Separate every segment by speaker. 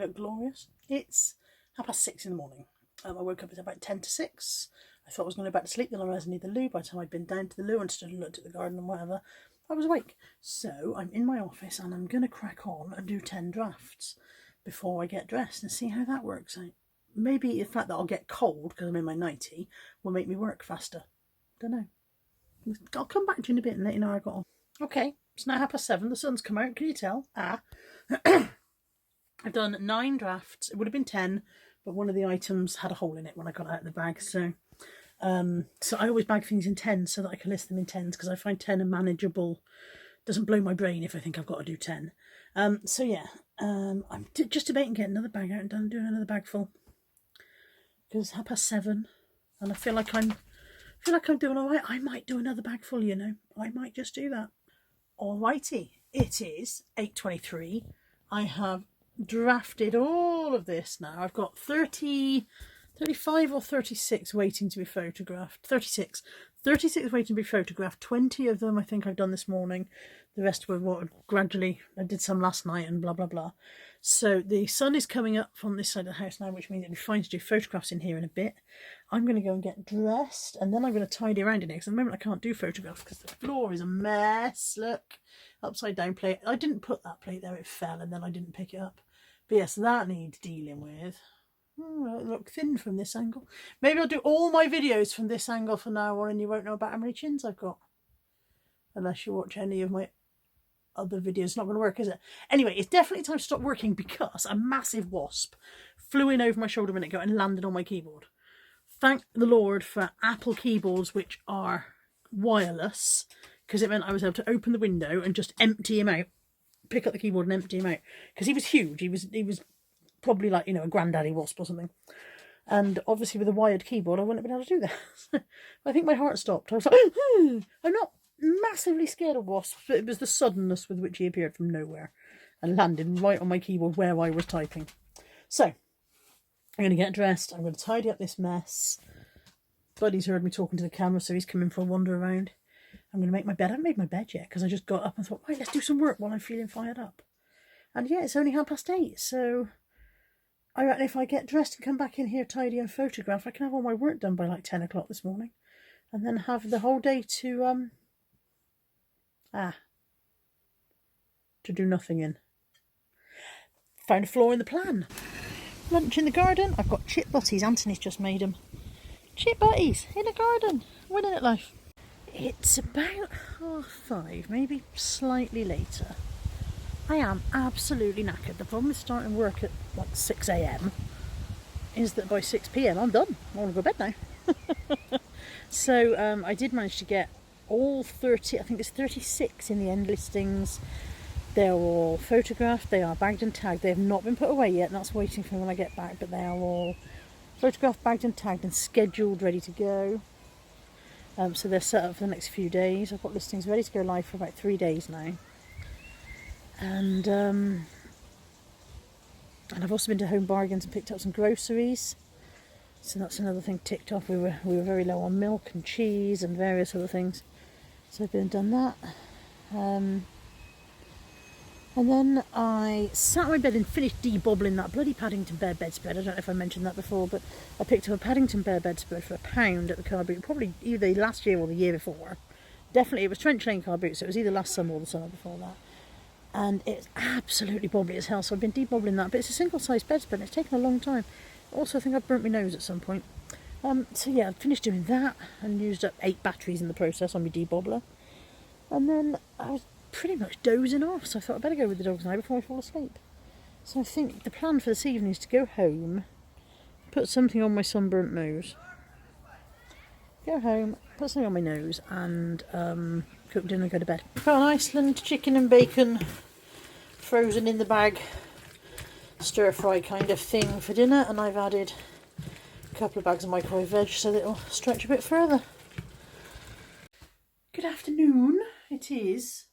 Speaker 1: look glorious. It's 6:30 in the morning. I woke up at about 10 to 6. I thought I was going to go back to sleep, then I realised I need the loo. By the time I'd been down to the loo and stood and looked at the garden and whatever, I was awake. So I'm in my office and I'm going to crack on and do 10 drafts before I get dressed and see how that works out. Maybe the fact that I'll get cold because I'm in my nightie will make me work faster. Don't know. I'll come back to you in a bit and let you know how I got on. Okay, it's now 7:30. The sun's come out. Can you tell? I've done 9 drafts. It would have been 10, but one of the items had a hole in it when I got it out of the bag. So I always bag things in 10s so that I can list them in 10s because I find 10 a manageable. Doesn't blow my brain if I think I've got to do 10. I'm just debating getting another bag out and doing another bag full because it's 7:30, and I feel like I'm doing all right. I might do another bag full, you know. I might just do that. Alrighty, it is 8:23. I have drafted all of this now. I've got 35 or 36 waiting to be photographed. 36 waiting to be photographed. 20 of them I think I've done this morning. The rest were gradually. I did some last night and blah blah blah. So the sun is coming up from this side of the house now, which means it'll be fine to do photographs in here in a bit. I'm going to go and get dressed and then I'm going to tidy around in it because at the moment I can't do photographs because the floor is a mess. Look, upside down plate. I didn't put that plate there, it fell and then I didn't pick it up. But yes, that needs dealing with. I look thin from this angle. Maybe I'll do all my videos from this angle from now on and you won't know about how many chins I've got. Unless you watch any of my other videos. It's not going to work, is it? Anyway, it's definitely time to stop working because a massive wasp flew in over my shoulder a minute ago and landed on my keyboard. Thank the Lord for Apple keyboards which are wireless, because it meant I was able to open the window and just empty him out. Pick up the keyboard and empty him out. Because he was huge. He was probably like, you know, a granddaddy wasp or something. And obviously with a wired keyboard I wouldn't have been able to do that. I think my heart stopped. I was like, I'm not massively scared of wasps, but it was the suddenness with which he appeared from nowhere and landed right on my keyboard where I was typing. So I'm going to get dressed. I'm going to tidy up this mess. Buddy's heard me talking to the camera, so he's coming for a wander around. I'm going to make my bed. I haven't made my bed yet because I just got up and thought, right, let's do some work while I'm feeling fired up. And yeah, it's only 8:30, so I reckon if I get dressed and come back in here, tidy and photograph, I can have all my work done by like 10 o'clock this morning. And then have the whole day to do nothing in. Found a flaw in the plan. Lunch in the garden. I've got chip butties. Anthony's just made them. Chip butties in the garden. Winning at life. It's about 5:30, maybe slightly later. I am absolutely knackered. The problem with starting work at like 6 a.m. is that by 6 p.m. I'm done. I want to go to bed now. So I did manage to get all 30, I think it's 36 in the end listings. They're all photographed, they are bagged and tagged. They have not been put away yet, and that's waiting for me when I get back, but they are all photographed, bagged and tagged and scheduled, ready to go. So they're set up for the next few days. I've got listings ready to go live for about 3 days now. And I've also been to Home Bargains and picked up some groceries. So that's another thing ticked off. We were very low on milk and cheese and various other things. So I've been and done that. And then I sat on my bed and finished debobbling that bloody Paddington Bear bedspread. I don't know if I mentioned that before, but I picked up a Paddington Bear bedspread for £1 at the car boot, probably either last year or the year before. Definitely, it was Trench Lane car boot, so it was either last summer or the summer before that. And it's absolutely bobbly as hell, so I've been debobbling that, but it's a single-sized bedspread and it's taken a long time. Also, I think I've burnt my nose at some point. So yeah, I finished doing that and used up 8 batteries in the process on my debobbler. And then I was pretty much dozing off, so I thought I'd better go with the dogs now before I fall asleep. So I think the plan for this evening is to go home, put something on my sunburnt nose, go home, put something on my nose, and cook dinner and go to bed. I've got an Iceland chicken and bacon frozen in the bag, stir fry kind of thing for dinner, and I've added a couple of bags of microwave veg so that it'll stretch a bit further. Good afternoon. It is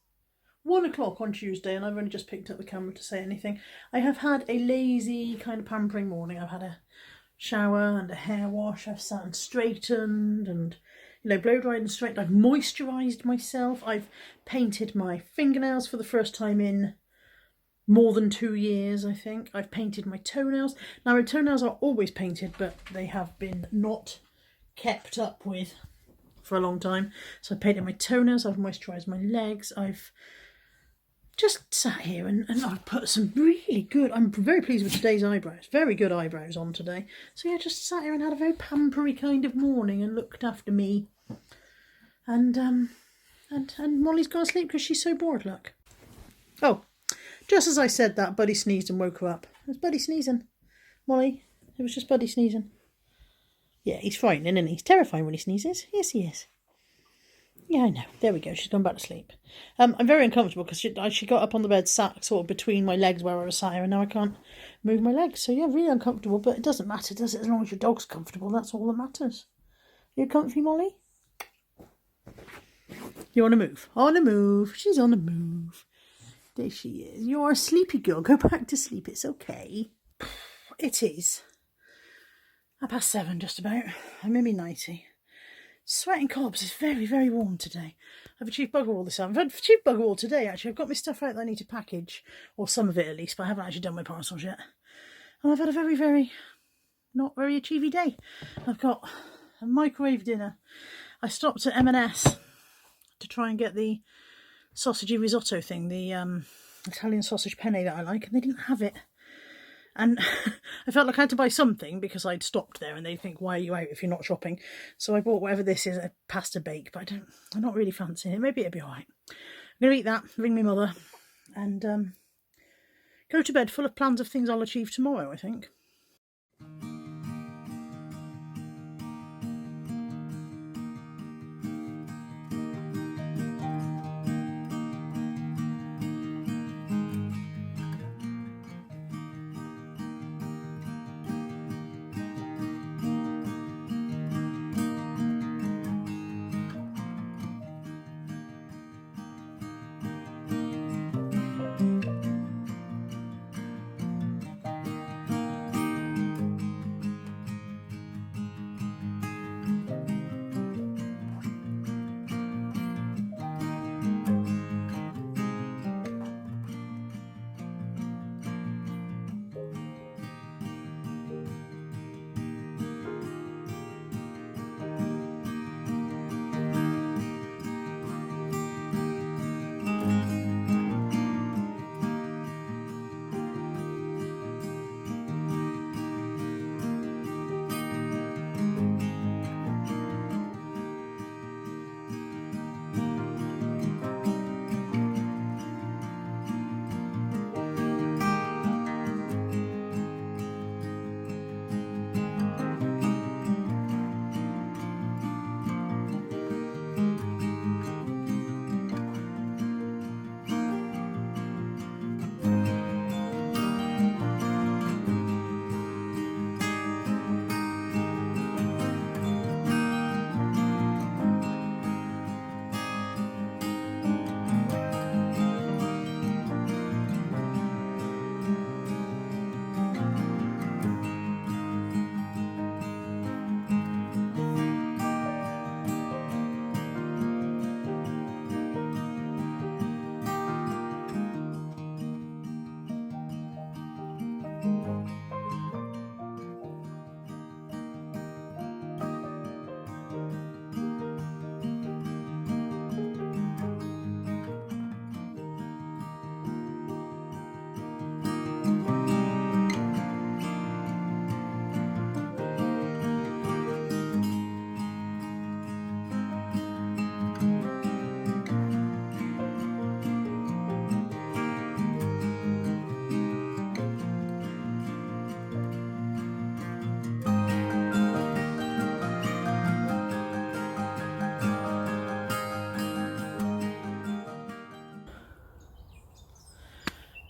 Speaker 1: 1 o'clock on Tuesday and I've only just picked up the camera to say anything. I have had a lazy kind of pampering morning. I've had a shower and a hair wash. I've sat and straightened and, you know, blow dried and straightened. I've moisturised myself. I've painted my fingernails for the first time in more than 2 years, I think. I've painted my toenails. Now, my toenails are always painted, but they have been not kept up with for a long time. So I painted my toenails, I've moisturised my legs, I've just sat here and I've put some really good, I'm very pleased with today's eyebrows, very good eyebrows on today. So yeah, just sat here and had a very pampery kind of morning and looked after me. And Molly's gone to sleep because she's so bored, look. Oh, just as I said that, Buddy sneezed and woke her up. It was Buddy sneezing. Molly, it was just Buddy sneezing. Yeah, he's frightening, isn't he? He's terrifying when he sneezes. Yes, he is. Yeah, I know. There we go. She's gone back to sleep. I'm very uncomfortable because she got up on the bed, sat sort of between my legs where I was sat here, and now I can't move my legs. So yeah, really uncomfortable, but it doesn't matter, does it? As long as your dog's comfortable, that's all that matters. You comfy, Molly? You want to move? On the move. She's on the move. There she is. You're a sleepy girl. Go back to sleep. It's okay. It is 7:30 just about. I'm in my nightie. Sweating cobs. It's very, very warm today. I've achieved bugger all this time. I've achieved bugger all today, actually. I've got my stuff out that I need to package, or some of it at least, but I haven't actually done my parcels yet. And I've had a very, very, not very achievey day. I've got a microwave dinner. I stopped at M&S to try and get the sausagey risotto thing, the Italian sausage penne that I like, and they didn't have it. And I felt like I had to buy something because I'd stopped there and they'd think, why are you out if you're not shopping? So I bought whatever this is, a pasta bake, but I'm not really fancying it. Maybe it'll be alright. I'm going to eat that, ring my mother, and go to bed full of plans of things I'll achieve tomorrow, I think.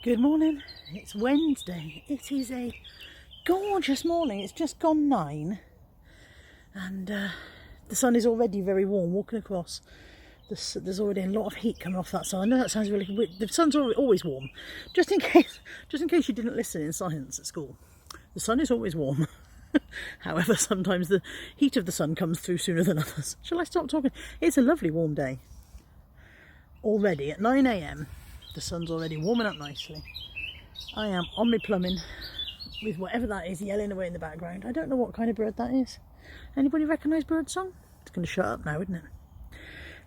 Speaker 1: Good morning, it's Wednesday. It is a gorgeous morning. It's just gone 9 and the sun is already very warm. Walking across, there's already a lot of heat coming off that side. I know that sounds really weird. The sun's always warm. Just in case you didn't listen in science at school, the sun is always warm. However, sometimes the heat of the sun comes through sooner than others. Shall I stop talking? It's a lovely warm day. Already at 9 AM, the sun's already warming up nicely. I am on my plumbing with whatever that is yelling away in the background. I don't know what kind of bird that is. Anybody recognise birdsong? It's going to shut up now, isn't it?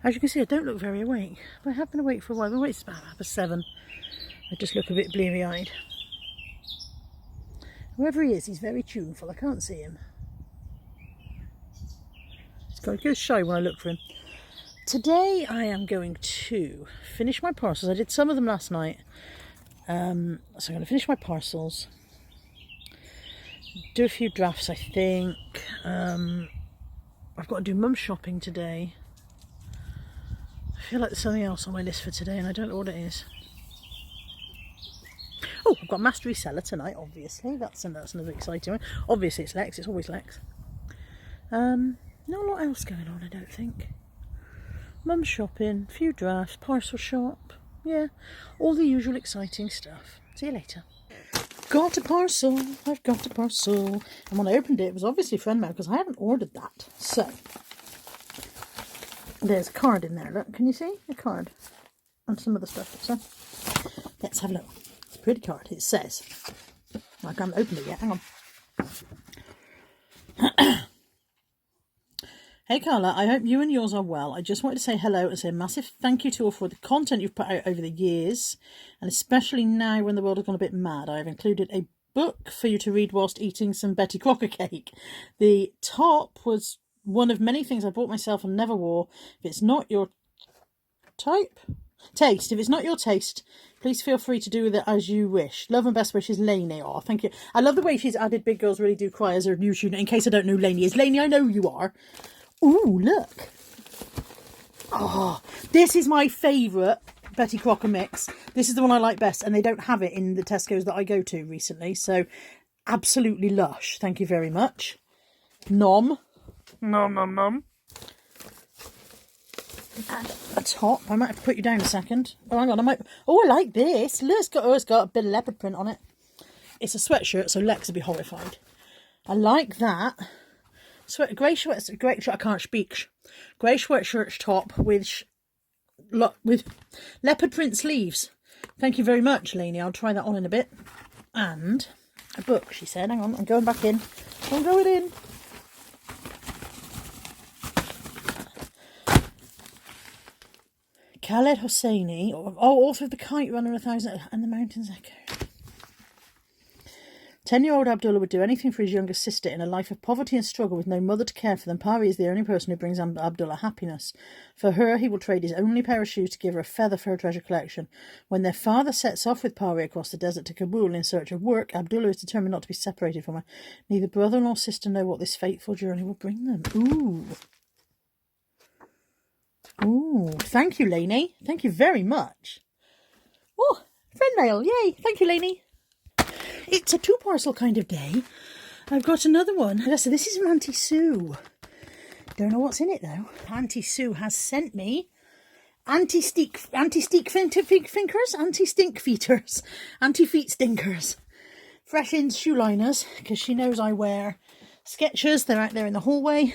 Speaker 1: As you can see, I don't look very awake, but I have been awake for a while. I've been awake since about 7:30. I just look a bit bleary-eyed. Whoever he is, he's very tuneful. I can't see him. He goes shy when I look for him. Today I am going to finish my parcels. I did some of them last night. So I'm going to finish my parcels. Do a few drafts, I think. I've got to do mum shopping today. I feel like there's something else on my list for today and I don't know what it is. Oh, I've got Master Reseller tonight, obviously. That's another exciting one. Obviously it's Lex, it's always Lex. Not a lot else going on, I don't think. Mum shopping, few drafts, parcel shop. Yeah, all the usual exciting stuff. See you later. Got a parcel. I've got a parcel. And when I opened it, it was obviously friend mail because I haven't ordered that. So, there's a card in there. Look, can you see? A card. And some other stuff. So, let's have a look. It's a pretty card. It says, I can't open it yet. Hang on. Hey Carla, I hope you and yours are well. I just wanted to say hello and say a massive thank you to all for the content you've put out over the years, and especially now when the world has gone a bit mad. I have included a book for you to read whilst eating some Betty Crocker cake. The top was one of many things I bought myself and never wore. If it's not your taste, if it's not your taste, please feel free to do with it as you wish. Love and best wishes, Lainey. Oh, thank you. I love the way she's added Big Girls Really Do Cry as her new student. In case I don't know who Lainey is. Lainey, I know who you are. Ooh, look. Oh, this is my favourite Betty Crocker mix. This is the one I like best, and they don't have it in the Tesco's that I go to recently, so absolutely lush. Thank you very much. Nom. Nom, nom, nom. And a top. I might have to put you down a second. Oh, hang on. I like this. Look, it's got a bit of leopard print on it. It's a sweatshirt, so Lex will be horrified. I like that. Grey sweatshirt, I can't speak. Grey sweatshirt top with leopard print sleeves. Thank you very much, Lainey. I'll try that on in a bit. And a book, she said. Hang on, I'm going back in. I'm going in. Khaled Hosseini, author of The Kite Runner, 1,000 and The Mountains Echo. 10-year-old Abdullah would do anything for his younger sister in a life of poverty and struggle with no mother to care for them. Pari is the only person who brings Abdullah happiness. For her, he will trade his only pair of shoes to give her a feather for her treasure collection. When their father sets off with Pari across the desert to Kabul in search of work, Abdullah is determined not to be separated from her. Neither brother nor sister know what this fateful journey will bring them. Ooh. Ooh. Thank you, Lainey. Thank you very much. Oh, friend mail. Yay. Thank you, Lainey. It's a 2-parcel kind of day. I've got another one. So this is from Auntie Sue. Don't know what's in it though. Auntie Sue has sent me anti-stink fingers, anti-stink feeters, anti-feet stinkers, fresh ins shoe liners, because she knows I wear Skechers. They're out there in the hallway.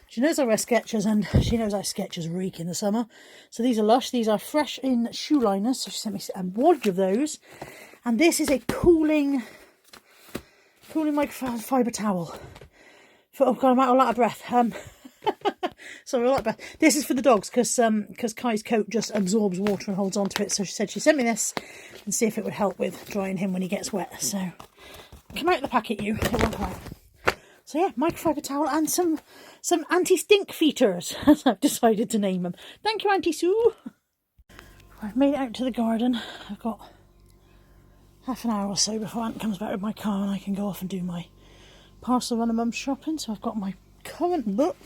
Speaker 1: She knows I wear Skechers, and she knows I Skechers reek in the summer. So these are lush. These are fresh in shoe liners. So she sent me a wad of those. And this is a cooling microfiber towel. Oh God, I'm all out of breath. Sorry, all out of breath. This is for the dogs because Kai's coat just absorbs water and holds onto it. So she said she sent me this and see if it would help with drying him when he gets wet. So come out of the packet, you. It won't come out. So yeah, microfiber towel and some anti-stink feeters, as I've decided to name them. Thank you, Auntie Sue. I've made it out to the garden. I've got half an hour or so before Aunt comes back with my car and I can go off and do my parcel run and mum shopping. So I've got my current book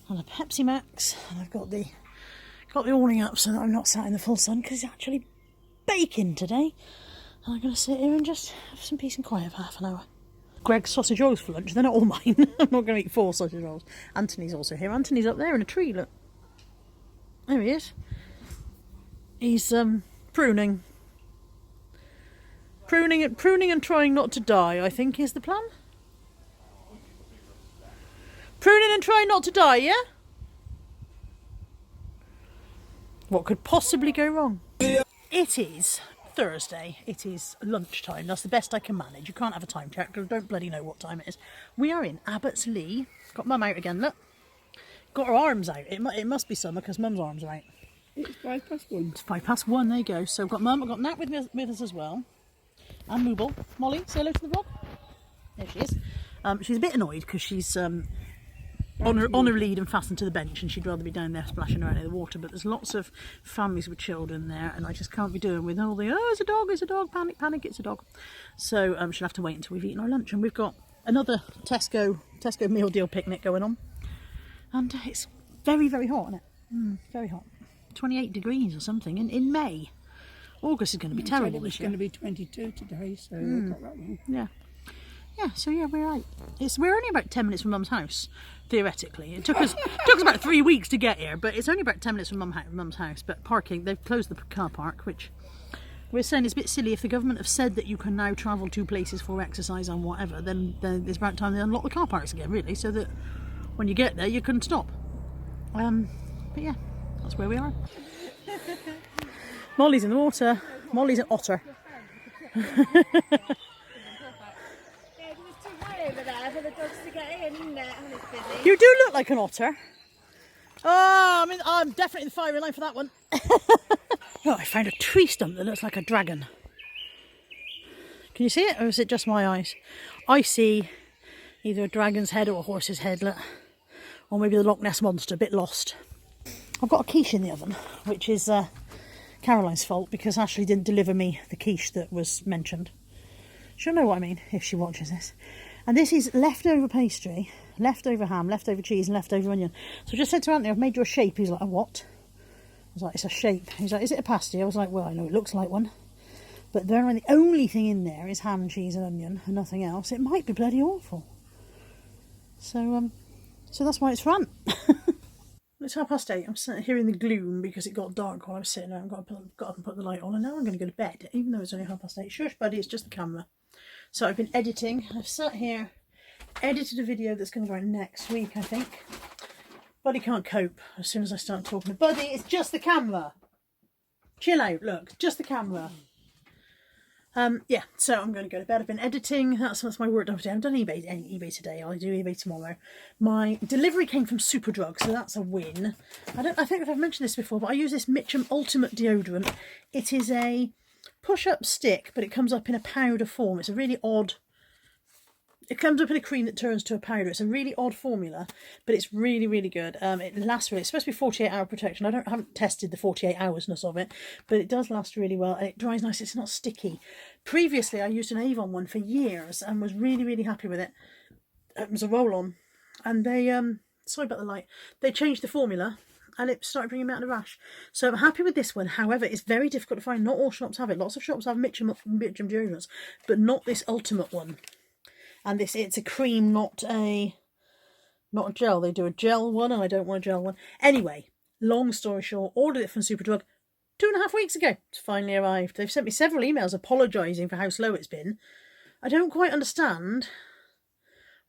Speaker 1: and a Pepsi Max, and I've got the awning up so that I'm not sat in the full sun because it's actually baking today. And I'm going to sit here and just have some peace and quiet for half an hour. Greg's sausage rolls for lunch. They're not all mine. I'm not going to eat 4 sausage rolls. Anthony's also here. Anthony's up there in a tree, look. There he is. He's pruning. Pruning and trying not to die, I think, is the plan. Pruning and trying not to die, yeah? What could possibly go wrong? It is Thursday, it is lunchtime. That's the best I can manage. You can't have a time check because I don't bloody know what time it is. We are in Abbotsleigh. Got Mum out again, look. Got her arms out. It must be summer because Mum's arms are out.
Speaker 2: It's 1:05.
Speaker 1: It's 1:05, there you go. So we've got Mum, I've got Nat with us as well. And Mooble. Molly, say hello to the vlog. There she is. She's a bit annoyed because she's on her lead and fastened to the bench, and she'd rather be down there splashing around in the water. But there's lots of families with children there, and I just can't be doing with all the, oh, it's a dog, panic, it's a dog. So she'll have to wait until we've eaten our lunch. And we've got another Tesco meal deal picnic going on. And it's very, very hot, isn't it? Very hot. 28 degrees or something in May. August is going to be terrible this year.
Speaker 2: It's going to be 22 today, so I got that one.
Speaker 1: Yeah. Yeah, so yeah, we're out. We're only about 10 minutes from Mum's house, theoretically. It took us about 3 weeks to get here, but it's only about 10 minutes from Mum's house. But parking, they've closed the car park, which we're saying is a bit silly. If the government have said that you can now travel to places for exercise and whatever, then it's about time they unlock the car parks again, really, so that when you get there, you can stop. But yeah, that's where we are. Molly's in the water. Molly's an otter. You do look like an otter. Oh, I'm definitely the firing line for that one. Oh, I found a tree stump that looks like a dragon. Can you see it, or is it just my eyes? I see either a dragon's head or a horse's head, look. Or maybe the Loch Ness Monster, a bit lost. I've got a quiche in the oven, which is Caroline's fault because Ashley didn't deliver me the quiche that was mentioned. She'll know what I mean if she watches this. And this is leftover pastry, leftover ham, leftover cheese and leftover onion. So I just said to Anthony, I've made you a shape. He's like, a what? I was like, it's a shape. He's like, is it a pasty? I was like, well, I know it looks like one. But the only thing in there is ham, cheese and onion and nothing else. It might be bloody awful. So that's why it's fun. It's 8:30. I'm sitting here in the gloom because it got dark while I was sitting there. I've got up and put the light on, and now I'm going to go to bed, even though it's only 8:30. Shush, buddy, it's just the camera. So I've been editing. I've sat here, edited a video that's going to go out next week, I think. Buddy can't cope as soon as I start talking. Buddy, it's just the camera. Chill out, look, just the camera. Yeah, so I'm going to go to bed. I've been editing. That's my work done today. I haven't done eBay today. I'll do eBay tomorrow. My delivery came from Superdrug, so that's a win. I think I've mentioned this before, but I use this Mitchum Ultimate deodorant. It is a push-up stick, but it comes up in a powder form. It's a really odd... It comes up in a cream that turns to a powder. It's a really odd formula, but it's really, really good. It lasts really. It's supposed to be 48-hour protection. I haven't tested the 48 hoursness of it, but it does last really well, and it dries nice. It's not sticky. Previously, I used an Avon one for years and was really, really happy with it. It was a roll-on, and they sorry about the light. They changed the formula, and it started bringing me out of the rash. So I'm happy with this one. However, it's very difficult to find. Not all shops have it. Lots of shops have Mitchum deodorants, but not this Ultimate one. And it's a cream, not a gel. They do a gel one, and I don't want a gel one. Anyway, long story short, ordered it from Superdrug 2.5 weeks ago. It's finally arrived. They've sent me several emails apologising for how slow it's been. I don't quite understand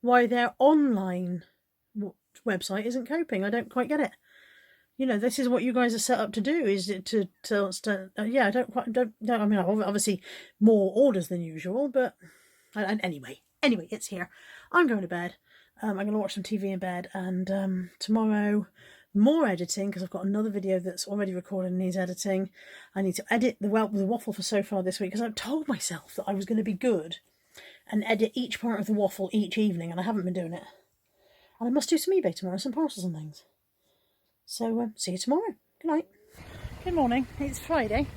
Speaker 1: why their online website isn't coping. I don't quite get it. You know, this is what you guys are set up to do, is to yeah, I don't, I mean, obviously more orders than usual, but Anyway, it's here. I'm going to bed. I'm going to watch some TV in bed, and tomorrow more editing, because I've got another video that's already recorded and needs editing. I need to edit the waffle for so far this week, because I've told myself that I was going to be good and edit each part of the waffle each evening, and I haven't been doing it. And I must do some eBay tomorrow, some parcels and things. So see you tomorrow. Good night. Good morning. It's Friday.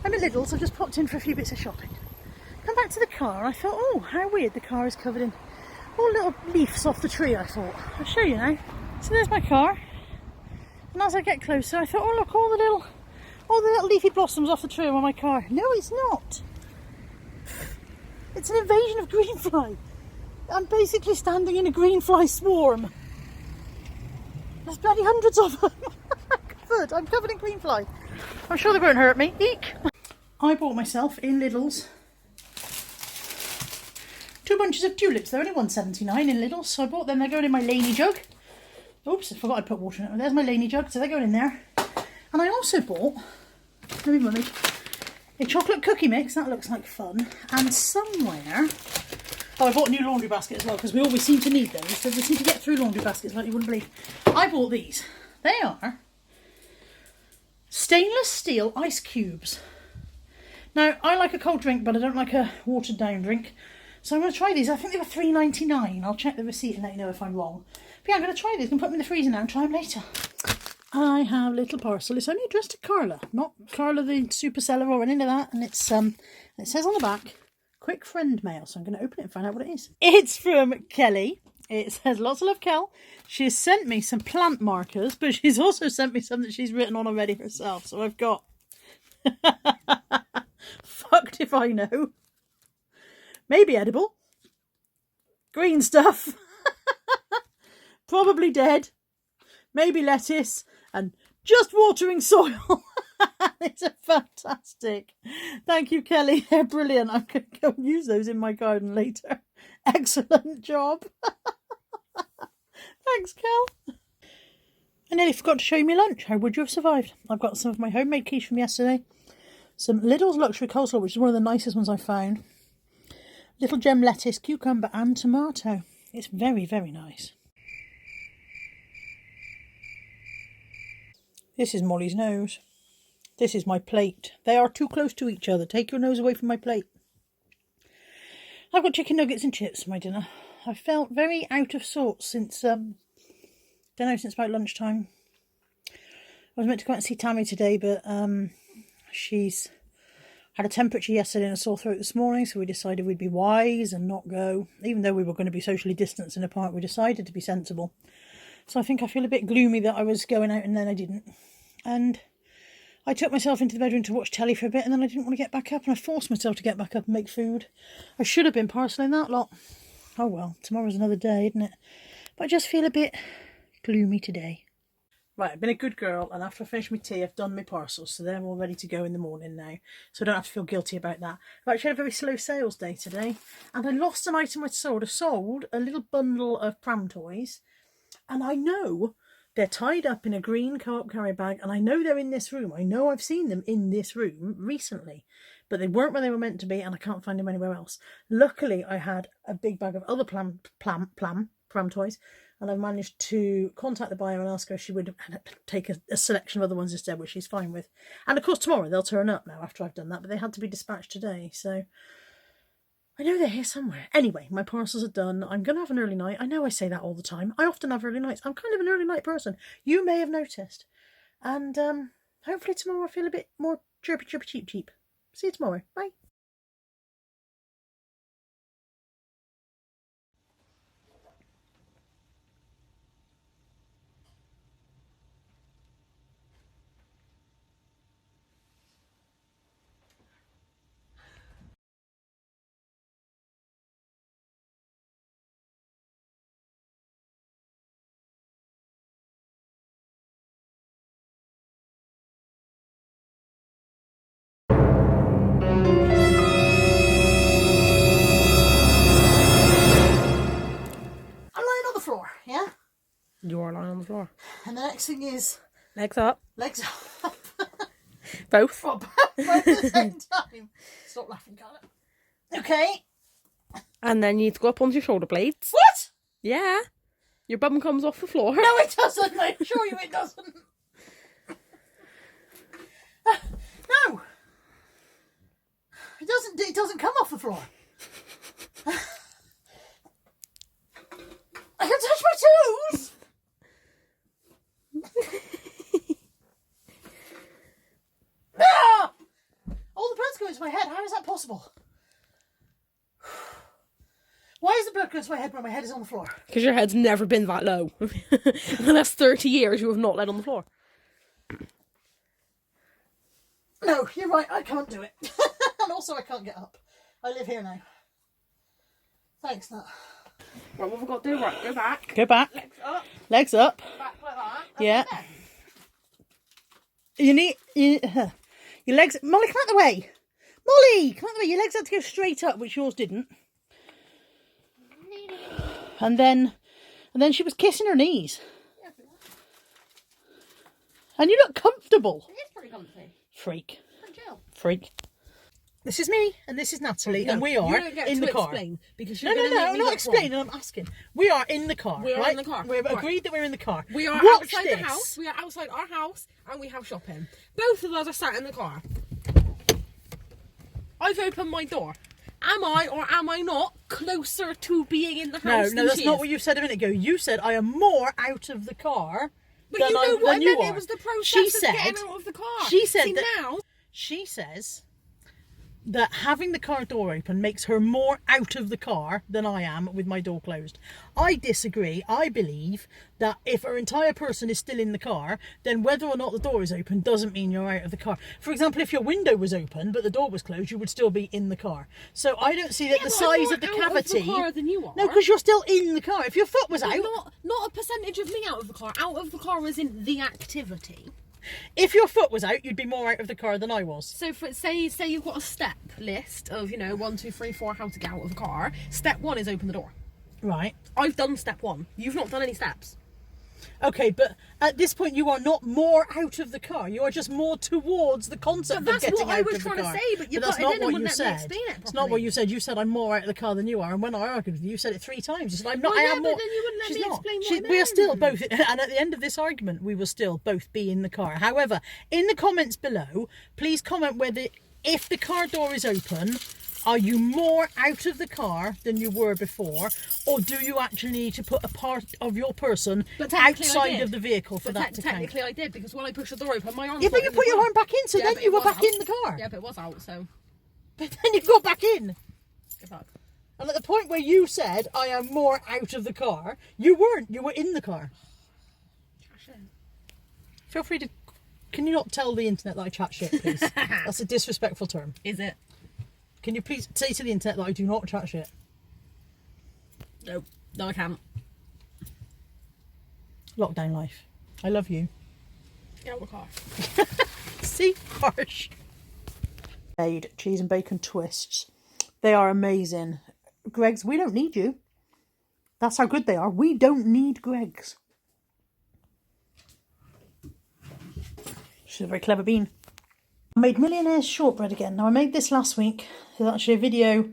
Speaker 1: I'm at Lidl's. I've just popped in for a few bits of shopping. Come back to the car, I thought, oh, how weird, the car is covered in all little leaves off the tree, I thought. I'll show you now. So there's my car, and as I get closer, I thought, oh look, all the little leafy blossoms off the tree on my car. No, it's not. It's an invasion of greenfly. I'm basically standing in a greenfly swarm. There's bloody hundreds of them. I'm covered in greenfly. I'm sure they won't hurt me. Eek! I bought myself in Lidl's 2 bunches of tulips. They're only $1.79 in Lidl, so I bought them. They're going in my Laney jug. Oops, I forgot I put water in it. There's my Laney jug, so they're going in there. And I also bought, let me manage, A chocolate cookie mix, that looks like fun. And somewhere... Oh, I bought a new laundry basket as well, because we always seem to need those. So we seem to get through laundry baskets like you wouldn't believe. I bought these. They are stainless steel ice cubes. Now, I like a cold drink, but I don't like a watered down drink. So I'm going to try these. I think they were $3.99. I'll check the receipt and let you know if I'm wrong. But yeah, I'm going to try these. I'm going to put them in the freezer now and try them later. I have a little parcel. It's only addressed to Carla, not Carla the super seller or any of that. And it's it says on the back, quick friend mail. So I'm going to open it and find out what it is. It's from Kelly. It says, lots of love, Kel. She's sent me some plant markers, but she's also sent me some that she's written on already herself. So I've got... Fucked if I know. Maybe edible. Green stuff. Probably dead. Maybe lettuce. And just watering soil. It's a fantastic. Thank you, Kelly. They're brilliant. I could go and use those in my garden later. Excellent job. Thanks, Kel. I nearly forgot to show you my lunch. How would you have survived? I've got some of my homemade quiche from yesterday. Some Lidl's Luxury Coleslaw, which is one of the nicest ones I found. Little gem lettuce, cucumber and tomato. It's very, very nice. This is Molly's nose. This is my plate. They are too close to each other. Take your nose away from my plate. I've got chicken nuggets and chips for my dinner. I felt very out of sorts since, since about lunchtime. I was meant to go out and see Tammy today, but she's had a temperature yesterday and a sore throat this morning, so we decided we'd be wise and not go. Even though we were going to be socially distanced in a park, we decided to be sensible. So I think I feel a bit gloomy that I was going out and then I didn't. And I took myself into the bedroom to watch telly for a bit, and then I didn't want to get back up, and I forced myself to get back up and make food. I should have been parcelling that lot. Oh well, tomorrow's another day, isn't it? But I just feel a bit gloomy today. Right, I've been a good girl, and after I finish my tea, I've done my parcels, so they're all ready to go in the morning now, so I don't have to feel guilty about that. I've actually had a very slow sales day today, and I lost an item I sold. I sold a little bundle of pram toys, and I know they're tied up in a green Co-op carry bag, and I know they're in this room. I know I've seen them in this room recently, but they weren't where they were meant to be, and I can't find them anywhere else. Luckily, I had a big bag of other pram toys, and I've managed to contact the buyer and ask her if she would take a selection of other ones instead, which she's fine with. And of course tomorrow they'll turn up now after I've done that, but they had to be dispatched today, so I know they're here somewhere. Anyway, my parcels are done. I'm going to have an early night. I know I say that all the time. I often have early nights. I'm kind of an early night person. You may have noticed. And hopefully tomorrow I feel a bit more chirpy, cheep. See you tomorrow. Bye. Yeah?
Speaker 2: You are lying on the floor.
Speaker 1: And the next thing is...
Speaker 2: Legs up.
Speaker 1: Legs up.
Speaker 2: Both.
Speaker 1: Both at the same time. Stop laughing, Carla. Okay.
Speaker 2: And then you need to go up onto your shoulder blades.
Speaker 1: What?
Speaker 2: Yeah. Your bum comes off the floor.
Speaker 1: No, it doesn't. I assure you it doesn't. No. It doesn't come off the floor. I can touch my toes. Ah! All the blood's going to my head. How is that possible? Why is the blood going to my head when my head is on the floor?
Speaker 2: Because your head's never been that low. In the last 30 years, you have not laid on the floor.
Speaker 1: No, you're right. I can't do it. And also, I can't get up. I live here now. Thanks, Nat.
Speaker 2: Right, what we've got to do, right, go back.
Speaker 1: Go back.
Speaker 2: Legs up.
Speaker 1: Legs up.
Speaker 2: Back like that.
Speaker 1: Yeah. You need... your legs... Molly, come out the way. Molly, come out the way. Your legs had to go straight up, which yours didn't. And then she was kissing her knees. And you look comfortable.
Speaker 2: It is pretty comfy.
Speaker 1: Freak.
Speaker 2: Pretty chill.
Speaker 1: Freak. This is me and this is Natalie, and we
Speaker 2: you
Speaker 1: are
Speaker 2: don't get
Speaker 1: in
Speaker 2: to
Speaker 1: the car.
Speaker 2: Explain, because
Speaker 1: No, I'm not explaining. I'm asking. We are in the car.
Speaker 2: We are
Speaker 1: right?
Speaker 2: in the car.
Speaker 1: We've
Speaker 2: Right.
Speaker 1: agreed that we're in the car.
Speaker 2: We are
Speaker 1: Watch
Speaker 2: outside
Speaker 1: this.
Speaker 2: the house. We are outside our house, and we have shopping. Both of us are sat in the car. I've opened my door. Am I or am I not closer to being in the house?
Speaker 1: No, that's not what you said a minute ago. You said I am more out of the car.
Speaker 2: But
Speaker 1: than
Speaker 2: you know what I
Speaker 1: you
Speaker 2: meant?
Speaker 1: are.
Speaker 2: It was the process
Speaker 1: She
Speaker 2: of
Speaker 1: said,
Speaker 2: getting out of the car.
Speaker 1: She said
Speaker 2: See,
Speaker 1: that.
Speaker 2: now.
Speaker 1: She says that having the car door open makes her more out of the car than I am with my door closed. I disagree. I believe that if her entire person is still in the car, then whether or not the door is open doesn't mean you're out of the car. For example, if your window was open but the door was closed, you would still be in the car. So I don't see that the
Speaker 2: but
Speaker 1: size
Speaker 2: I'm
Speaker 1: of the
Speaker 2: more out
Speaker 1: cavity.
Speaker 2: of the car than you are.
Speaker 1: No, because you're still in the car. If your foot was
Speaker 2: But
Speaker 1: out,
Speaker 2: not a percentage of me out of the car. Out of the car is in the activity.
Speaker 1: if your foot was out, you'd be more out of the car than I was.
Speaker 2: So for say you've got a step list of 1, 2, 3, 4 how to get out of the car. Step 1 is open the door.
Speaker 1: Right.
Speaker 2: I've done step 1. You've not done any steps.
Speaker 1: Okay, but at this point you are not more out of the car. You are just more towards the concept
Speaker 2: But
Speaker 1: of
Speaker 2: that's
Speaker 1: getting
Speaker 2: what I
Speaker 1: out
Speaker 2: was
Speaker 1: of the
Speaker 2: trying to
Speaker 1: car.
Speaker 2: say, but you
Speaker 1: that's
Speaker 2: butted
Speaker 1: not
Speaker 2: in
Speaker 1: what
Speaker 2: and
Speaker 1: you
Speaker 2: wouldn't let me
Speaker 1: said.
Speaker 2: explain it
Speaker 1: It's not what
Speaker 2: properly.
Speaker 1: you said. You said I'm more out of the car than you are, and when I argued with you, you said it 3 times. You said I'm not.
Speaker 2: Well,
Speaker 1: I
Speaker 2: yeah,
Speaker 1: am
Speaker 2: but
Speaker 1: more.
Speaker 2: then you wouldn't let
Speaker 1: She's
Speaker 2: me
Speaker 1: not.
Speaker 2: explain what I
Speaker 1: We are still
Speaker 2: meant.
Speaker 1: both, and at the end of this argument, we will still both be in the car. However, in the comments below, please comment whether if the car door is open, are you more out of the car than you were before, or do you actually need to put a part of your person
Speaker 2: But technically I
Speaker 1: outside
Speaker 2: did.
Speaker 1: of the vehicle for
Speaker 2: But
Speaker 1: that to count?
Speaker 2: technically I did, because when I pushed the door open, my arm.
Speaker 1: Yeah, but you put your arm back in, so
Speaker 2: Yeah,
Speaker 1: then
Speaker 2: but
Speaker 1: you
Speaker 2: it
Speaker 1: were
Speaker 2: was
Speaker 1: back
Speaker 2: out.
Speaker 1: in the car.
Speaker 2: Yeah, but it was out, so
Speaker 1: But then you got back in.
Speaker 2: good luck.
Speaker 1: And at the point where you said, I am more out of the car, you weren't. You were in the car. Feel free to... Can you not tell the internet that I chat shit, please? That's a disrespectful term.
Speaker 2: Is it?
Speaker 1: Can you please say to the internet that I do not chat shit?
Speaker 2: No, I can't.
Speaker 1: Lockdown life. I love you.
Speaker 2: Get out of the car.
Speaker 1: See? Harsh. Made cheese and bacon twists. They are amazing. Greggs, we don't need you. That's how good they are. We don't need Greggs. She's a very clever bean. I made Millionaire's shortbread again. Now I made this last week. There's actually a video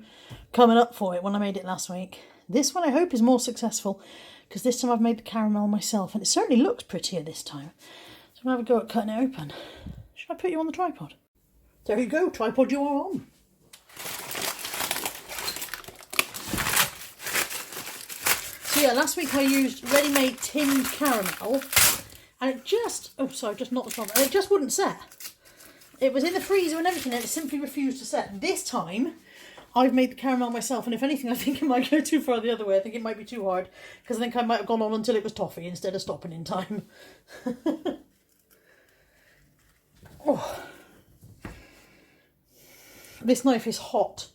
Speaker 1: coming up for it when I made it last week. This one I hope is more successful because this time I've made the caramel myself and it certainly looks prettier this time. So I'm going to have a go at cutting it open. Should I put you on the tripod? There you go, tripod you are on. So yeah, last week I used ready-made tinned caramel and it just, oh sorry, just knocked the top, and it just wouldn't set. It was in the freezer and everything and it simply refused to set. This time I've made the caramel myself and if anything I think it might go too far the other way. I think it might be too hard because I think I might have gone on until it was toffee instead of stopping in time. Oh. This knife is hot.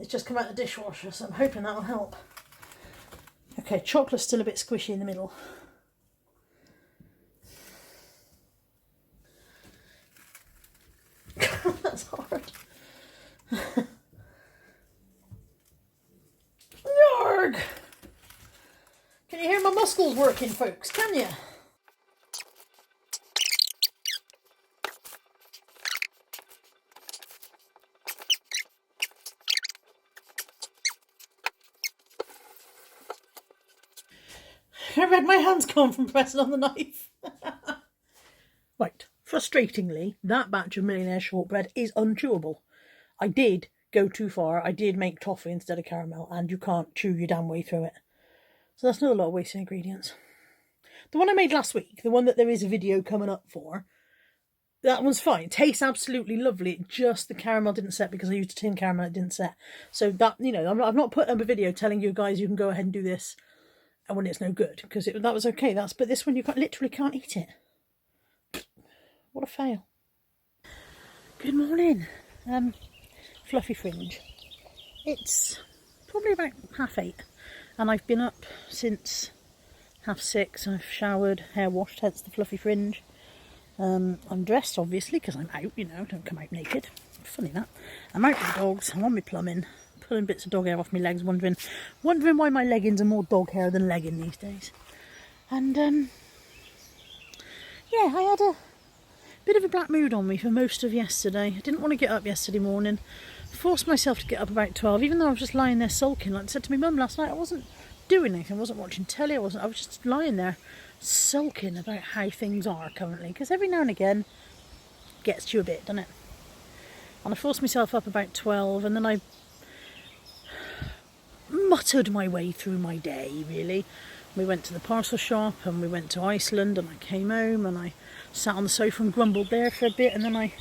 Speaker 1: It's just come out of the dishwasher, so I'm hoping that will help. Okay, chocolate's still a bit squishy in the middle. That's hard. Yarg! Can you hear my muscles working, folks? Can you? How red my hands gone from pressing on the knife. Right, frustratingly, that batch of Millionaire shortbread is unchewable. I did go too far. I did make toffee instead of caramel, and you can't chew your damn way through it. So that's not a lot of wasted ingredients. The one I made last week, the one that there is a video coming up for, that one's fine. It tastes absolutely lovely. Just the caramel didn't set because I used a tin caramel, it didn't set. So that, I've not put up a video telling you guys you can go ahead and do this and when it's no good, because that was okay. But this one you literally can't eat it. What a fail. Good morning. Fluffy fringe. It's probably about 8:30 and I've been up since 6:30. I've showered, hair washed, hence the fluffy fringe. I'm dressed obviously because I'm out, don't come out naked. Funny that. I'm out with the dogs, I'm on my plumbing, pulling bits of dog hair off my legs, wondering why my leggings are more dog hair than legging these days. And yeah, I had a bit of a black mood on me for most of yesterday. I didn't want to get up yesterday morning forced myself to get up about 12, even though I was just lying there sulking. Like I said to my mum last night, I wasn't doing anything, I wasn't watching telly, I was just lying there sulking about how things are currently, because every now and again it gets to you a bit, doesn't it? And I forced myself up about 12, and then I muttered my way through my day, really. We went to the parcel shop, and we went to Iceland, and I came home, and I sat on the sofa and grumbled there for a bit, and then I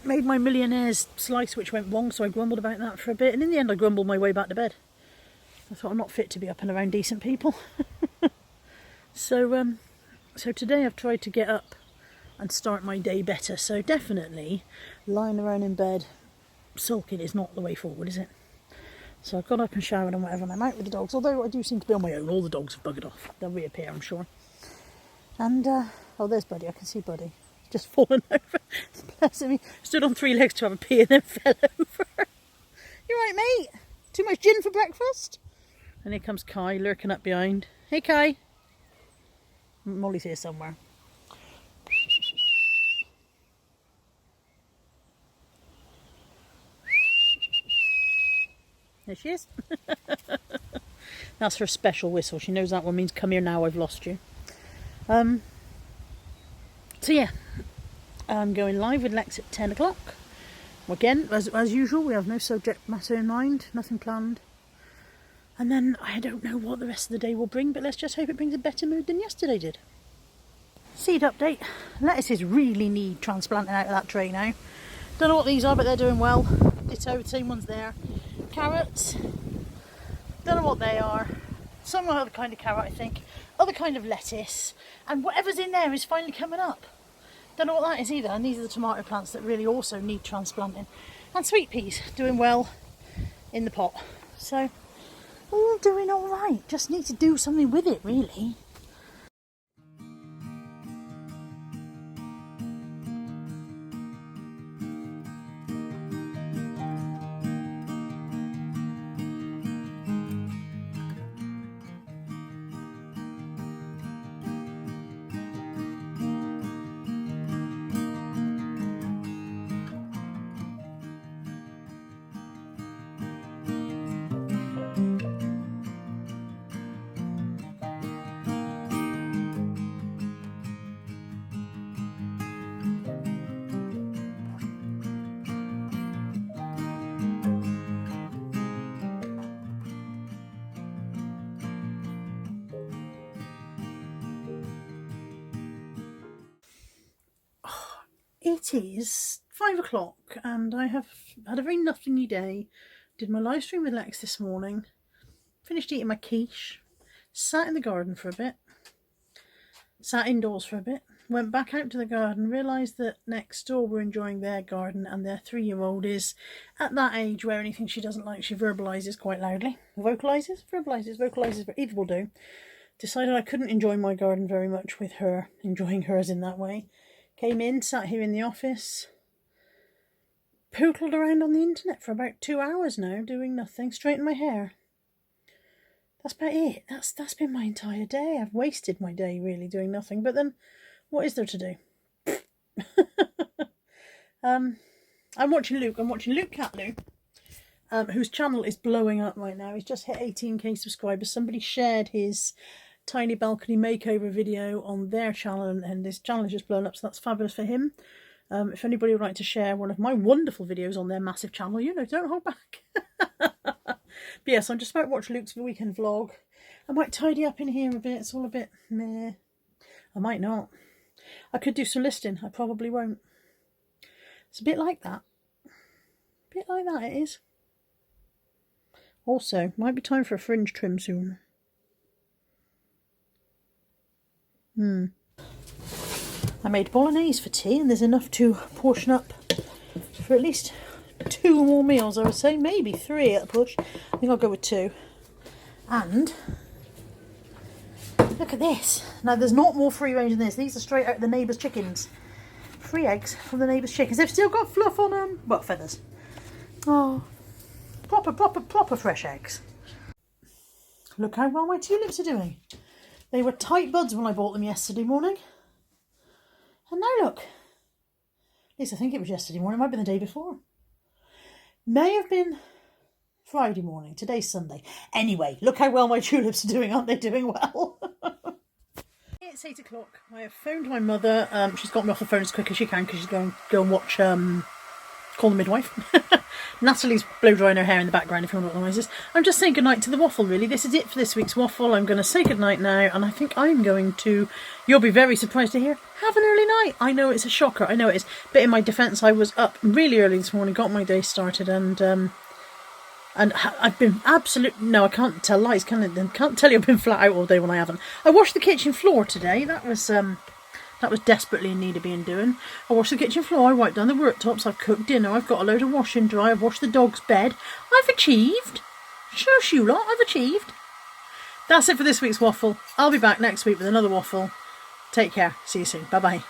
Speaker 1: made my millionaire's slice, which went wrong, so I grumbled about that for a bit, and in the end I grumbled my way back to bed. I thought I'm not fit to be up and around decent people. So today I've tried to get up and start my day better. So definitely lying around in bed sulking is not the way forward, is it? So I've got up and showered and whatever, and I'm out with the dogs, although I do seem to be on my own. All the dogs have buggered off. They'll reappear, I'm sure. And oh, there's Buddy. I can see Buddy. He's just fallen over. Bless him. He stood on 3 legs to have a pee and then fell over. You right, mate? Too much gin for breakfast? And here comes Kai lurking up behind. Hey, Kai. Molly's here somewhere. There she is. That's her special whistle. She knows that one means come here now, I've lost you. So yeah, I'm going live with Lex at 10 o'clock. Again, as usual, we have no subject matter in mind, nothing planned. And then I don't know what the rest of the day will bring, but let's just hope it brings a better mood than yesterday did. Seed update. Lettuces really need transplanting out of that tray now. Don't know what these are, but they're doing well. Ditto, the same ones there. Carrots. Don't know what they are. Some other kind of carrot, I think. Other kind of lettuce. And whatever's in there is finally coming up. Don't know what that is either. And these are the tomato plants that really also need transplanting. And sweet peas, doing well in the pot. So, all doing all right. Just need to do something with it, really. It is 5 o'clock and I have had a very nothingy day. Did my live stream with Lex this morning, finished eating my quiche, sat in the garden for a bit, sat indoors for a bit, went back out to the garden, realised that next door were enjoying their garden and their 3-year-old is at that age where anything she doesn't like she verbalises quite loudly. Vocalises, but either will do. Decided I couldn't enjoy my garden very much with her, enjoying hers in that way. Came in, sat here in the office, pootled around on the internet for about 2 hours now, doing nothing, straightened my hair. That's about it. That's been my entire day. I've wasted my day really doing nothing, but then what is there to do? I'm watching Luke. I'm watching Luke Cat Lou, whose channel is blowing up right now. He's just hit 18k subscribers. Somebody shared his tiny balcony makeover video on their channel, and this channel has just blown up, so that's fabulous for him. If anybody would like to share one of my wonderful videos on their massive channel, you know, don't hold back. But yes, I'm just about to watch Luke's weekend vlog. I might tidy up in here a bit. It's all a bit meh. I might not. I could do some listing. I probably won't. It's a bit like that. A bit like that it is. Also, might be time for a fringe trim soon. I made bolognese for tea, and there's enough to portion up for at least 2 more meals, I would say. Maybe 3 at a push. I think I'll go with 2. And look at this. Now, there's not more free range than this. These are straight out of the neighbour's chickens. Free eggs from the neighbour's chickens. They've still got fluff on them. Well, feathers. Oh, proper fresh eggs. Look how well my tulips are doing. They were tight buds when I bought them yesterday morning. And now look. At least I think it was yesterday morning. It might be the day before. May have been Friday morning. Today's Sunday. Anyway, look how well my tulips are doing. Aren't they doing well? It's 8 o'clock. I have phoned my mother. She's got me off the phone as quick as she can because she's going to go and watch Call the Midwife. Natalie's blow drying her hair in the background if you want to know what the noise is. I'm just saying goodnight to the waffle, really. This is it for this week's waffle. I'm going to say goodnight now, and I think I'm going to, you'll be very surprised to hear, have an early night. I know it's a shocker, I know it is. But in my defence, I was up really early this morning, got my day started, and I've been no, I can't tell lies, can I? I can't tell you I've been flat out all day when I haven't. I washed the kitchen floor today. That was desperately in need of being doing. I washed the kitchen floor, I wiped down the worktops, I've cooked dinner, I've got a load of wash and dry, I've washed the dog's bed. I've achieved. Shush you lot, I've achieved. That's it for this week's waffle. I'll be back next week with another waffle. Take care. See you soon. Bye bye.